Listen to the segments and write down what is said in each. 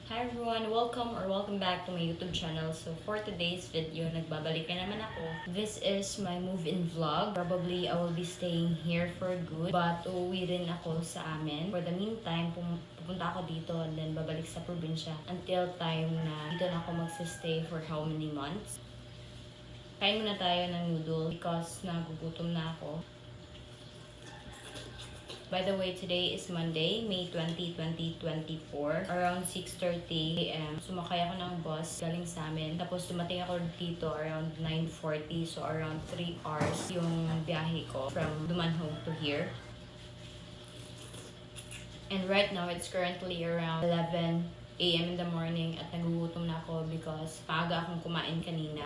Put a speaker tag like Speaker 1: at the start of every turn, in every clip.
Speaker 1: Hi everyone! Welcome back to my YouTube channel. So for today's video, nagbabalik na naman ako. This is my move-in vlog. Probably I will be staying here for good, but uuwi rin ako sa amin. For the meantime, pupunta ako dito and then babalik sa probinsya until time na dito na ako magsistay for how many months. Kain muna tayo ng noodle because nagugutom na ako. By the way, today is Monday, May 20, 2024. Around 6:30 a.m. Sumakay ako ng bus galing sa amin. Tapos dumating ako dito around 9:40. So around 3 hours yung biyahe ko from Dumanhog to here. And right now, it's currently around 11 a.m. in the morning at nagugutom na ako because maaga akong kumain kanina.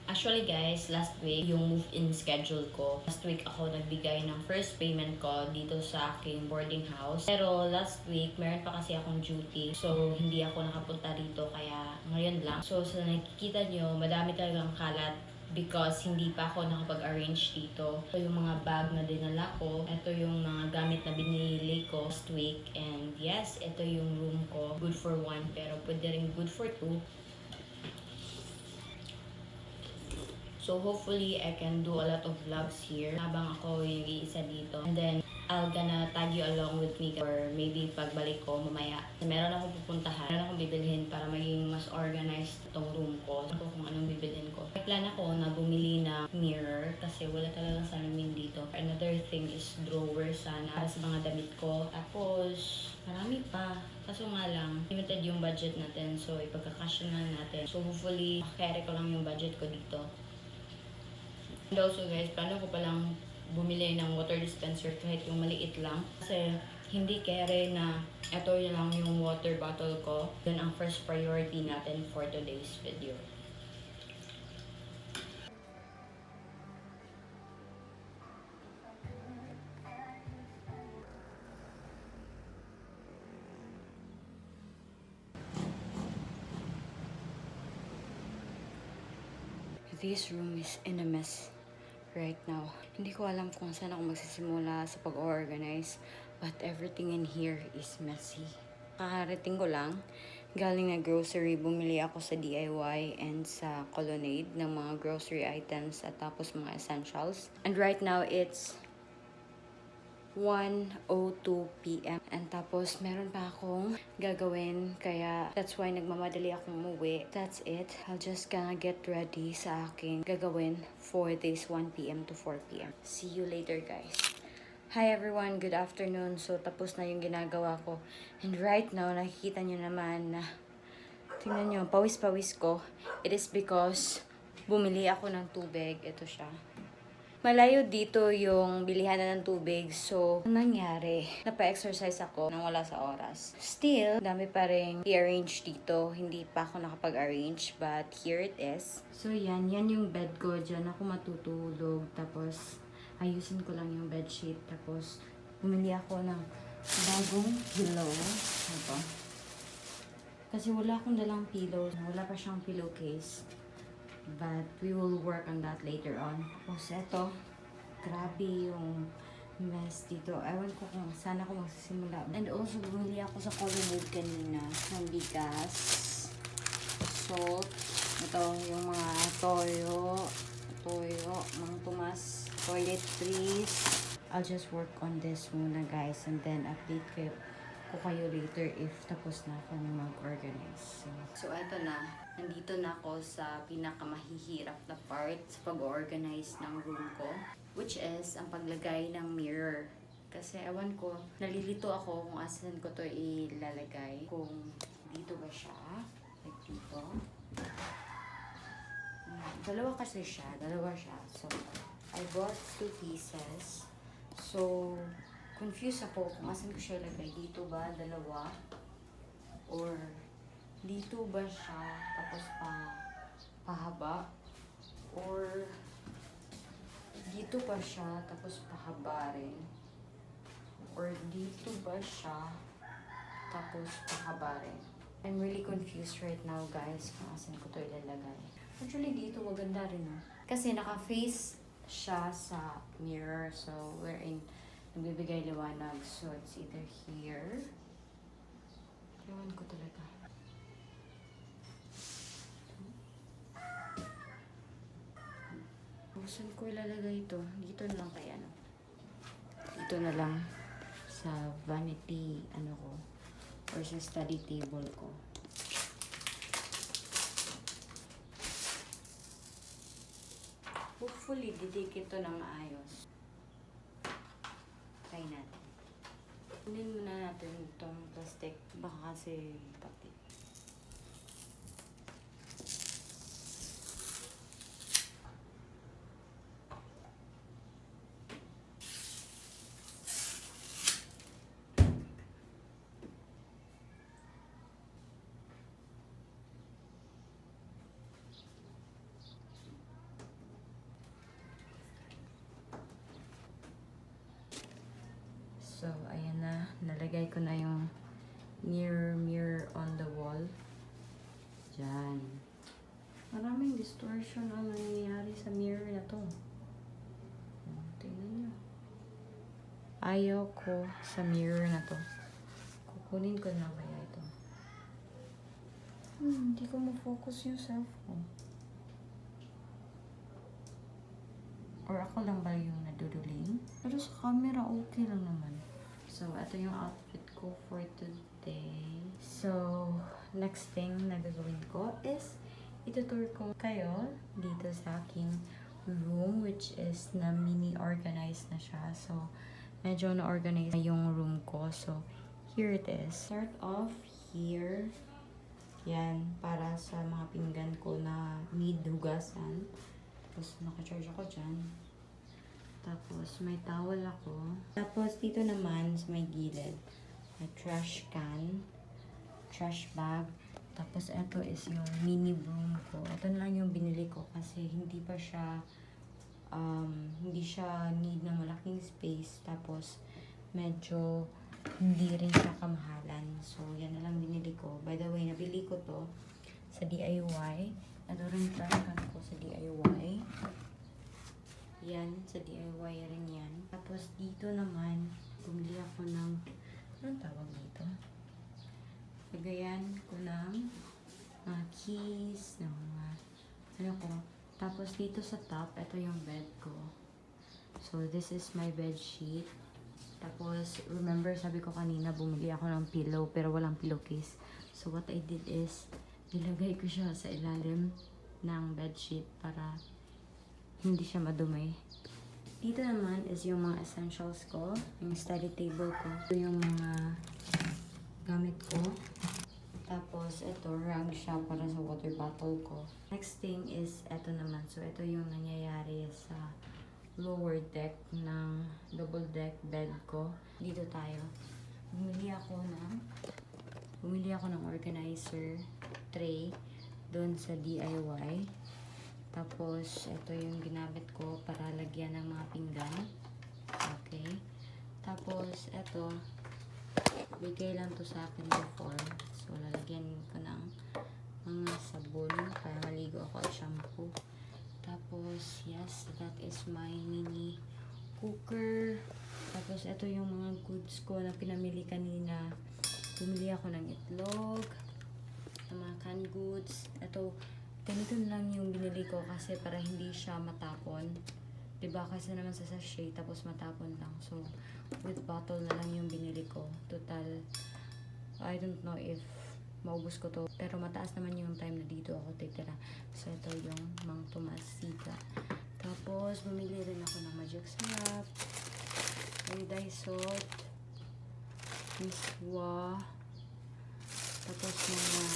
Speaker 1: Actually guys, last week yung move-in schedule ko. Last week ako nagbigay ng first payment ko dito sa aking boarding house. Pero last week, meron pa kasi akong duty. So, hindi ako nakapunta dito kaya ngayon lang. So, sa nakikita nyo, madami talagang kalat because hindi pa ako nakapag-arrange dito. Ito yung mga bag na dinala ko. Ito yung mga gamit na binili ko last week. And yes, ito yung room ko. Good for one, pero pwede rin good for two. So hopefully I can do a lot of vlogs here habang ako yung iisa dito. And then I'll gonna tag you along with me or maybe pagbalik ko mamaya. Meron akong pupuntahan, meron akong bibilhin para maging mas organized itong room ko. So kung anong bibilhin ko. May plan ako na bumili na mirror kasi wala talagang salamin dito. Another thing is drawer sana para sa mga damit ko. Tapos marami pa. Kaso nga lang, limited yung budget natin. So ipagkakasya na natin. So hopefully carry ko lang yung budget ko dito. And also guys, plano ko palang bumili ng water dispenser kahit yung maliit lang. Kasi hindi kere na ito lang yung water bottle ko. Yun ang first priority natin for today's video. This room is in a mess right now. Hindi ko alam kung saan ako magsisimula sa pag-organize, but everything in here is messy. Kakarating ko lang, galing na grocery, bumili ako sa DIY and sa Colonnade ng mga grocery items at tapos mga essentials. And right now, it's 1:02 p.m. And tapos, meron pa akong gagawin. Kaya, that's why nagmamadali akong umuwi. That's it. I'll just gonna get ready sa aking gagawin for this 1 p.m. to 4 p.m. See you later, guys. Hi everyone, good afternoon. So, tapos na yung ginagawa ko. And right now, nakikita nyo naman na tingnan nyo, pawis-pawis ko. It is because bumili ako ng tubig. Ito siya. Malayo dito yung bilihan na ng tubig. So, ang nangyari, napa-exercise ako nang wala sa oras. Still, dami pa rin i-arrange dito. Hindi pa ako nakapag-arrange, but here it is. So, yan yung bed ko. Diyan ako matutulog. Tapos, ayusin ko lang yung bedsheet. Tapos, bumili ako ng bagong pillow. Ito. Kasi wala akong dalang pillow. Wala pa siyang pillowcase. But we will work on that later on. Tapos eto, grabe yung mess dito. Ewan ko kung saan ako magsisimula. And also, bumili ako sa Colonnade kanina ng bigas, salt, ito yung mga toyo, mga tumas, toiletries. I'll just work on this muna guys and then update ko kayo later if tapos na ako mag-organize. So eto na. Nandito na ako sa pinakamahihirap na part sa pag-organize ng room ko, which is ang paglagay ng mirror. Kasi ewan ko, nalilito ako kung asan ko to ilalagay. Kung dito ba siya, like dito. Dalawa siya. So, I bought 2 pieces. So, confused ako kung asan ko siya ilagay. Dito ba, dalawa? Or dito ba siya, tapos pahaba? Or dito ba siya, tapos pahaba rin? Or dito ba siya, tapos pahaba rin? I'm really confused right now guys kung asan ko to ilalagay. Actually dito maganda rin Kasi naka-face siya sa mirror. So, wherein nagbibigay liwanag. So, it's either here. Ewan ko talaga. Saan ko ilalagay ito? Dito na lang kaya, ano? Dito na lang sa vanity, ano ko, or sa study table ko. Hopefully, didikit ito ng maayos. Try natin. Kunin muna natin itong plastic. Baka kasi pati. So, ayan na. Nalagay ko na yung mirror on the wall. Diyan. Maraming distortion ang nangyayari sa mirror na to. Tingnan nyo. Ayaw ko sa mirror na to. Kukunin ko na kaya ito. Hindi ko ma-focus yung cellphone. Or ako lang ba yung naduduling? Pero sa camera, okay lang naman. So, ito yung outfit ko for today. So, next thing na gagawin ko is itutour ko kayo dito sa aking room, which is na mini-organized na siya. So, medyo na-organize na yung room ko. So, here it is. Start off here. Yan, para sa mga pinggan ko na need hugasan. Tapos, naka-charge ako dyan. Tapos, may towel ako. Tapos, dito naman, sa may gilid, may trash can, trash bag. Tapos, ito is yung mini broom ko. Ito na lang yung binili ko kasi hindi pa siya, hindi siya need ng malaking space. Tapos, medyo hindi rin siya kamahalan. So, yan na lang binili ko. By the way, nabili ko to sa DIY. Ito rin trash can ko sa DIY. Yan, sa DIY rin yan. Tapos dito naman, bumili ako ng, anong tawag dito? Lagayan ko ng mga keys, ng mga, ano ko. Tapos dito sa top, ito yung bed ko. So, this is my bed sheet. Tapos, remember, sabi ko kanina, bumili ako ng pillow, pero walang pillowcase. So, what I did is, nilagay ko siya sa ilalim ng bed sheet para hindi siya madumi. Dito naman is yung mga essentials ko, yung study table ko. Ito yung mga gamit ko. Tapos, ito, rag siya para sa water bottle ko. Next thing is, ito naman. So, ito yung nangyayari sa lower deck ng double deck bed ko. Dito tayo. Bumili ako ng organizer tray doon sa DIY. Tapos, ito yung ginamit ko para lagyan ng mga pinggan. Okay. Tapos, ito, bigay lang to sa akin before. So, lalagyan ko ng mga sabon para maligo ako at shampoo. Tapos, yes, that is my mini cooker. Tapos, ito yung mga goods ko na pinamili kanina. Bumili ako ng itlog, ng mga canned goods. Ito, ganito lang yung binili ko kasi para hindi siya matapon. Diba? Kasi naman sa sachet, tapos matapon lang. So, with bottle na lang yung binili ko. Total, I don't know if maubos ko to. Pero mataas naman yung time na dito ako titira. So, ito yung Mang Tomasika. Tapos, bumili rin ako ng Magic Sarap, Iodized Salt, Miswa, tapos mga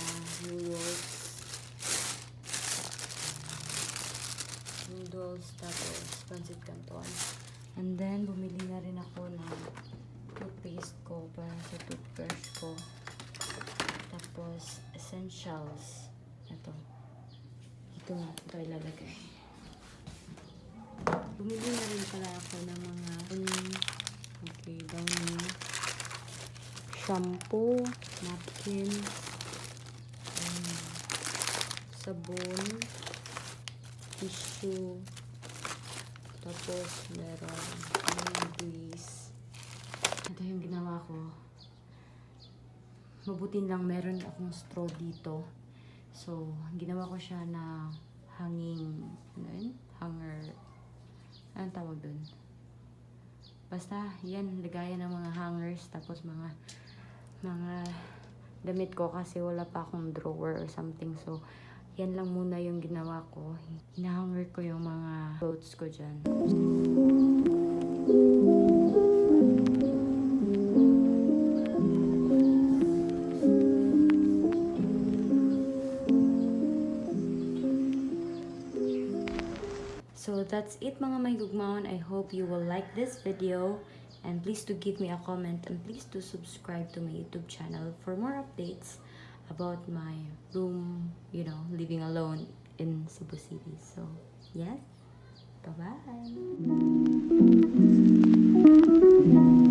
Speaker 1: noodles, tapos pancit canton. And then, bumili na rin ako ng toothpaste ko para sa toothbrush ko. Tapos, essentials. Ito. Ito ilalagay. Bumili na rin pala ako ng mga downy, shampoo, napkin, sabon, tissue, Tapos, meron yung grease. Ito yung ginawa ko. Mabutin lang meron akong straw dito. So, ginawa ko siya na hanging, ano yun? Hanger. Anong tawag dun? Basta, yan, lagayan ng mga hangers. Tapos, mga damit ko kasi wala pa akong drawer or something. So, yan lang muna yung ginawa ko. Hinahanger ko yung mga clothes ko dyan. So that's it mga may gugmaon. I hope you will like this video. And please do give me a comment. And please do subscribe to my YouTube channel for more updates about my room, you know, living alone in Cebu City. So, yes. Bye-bye.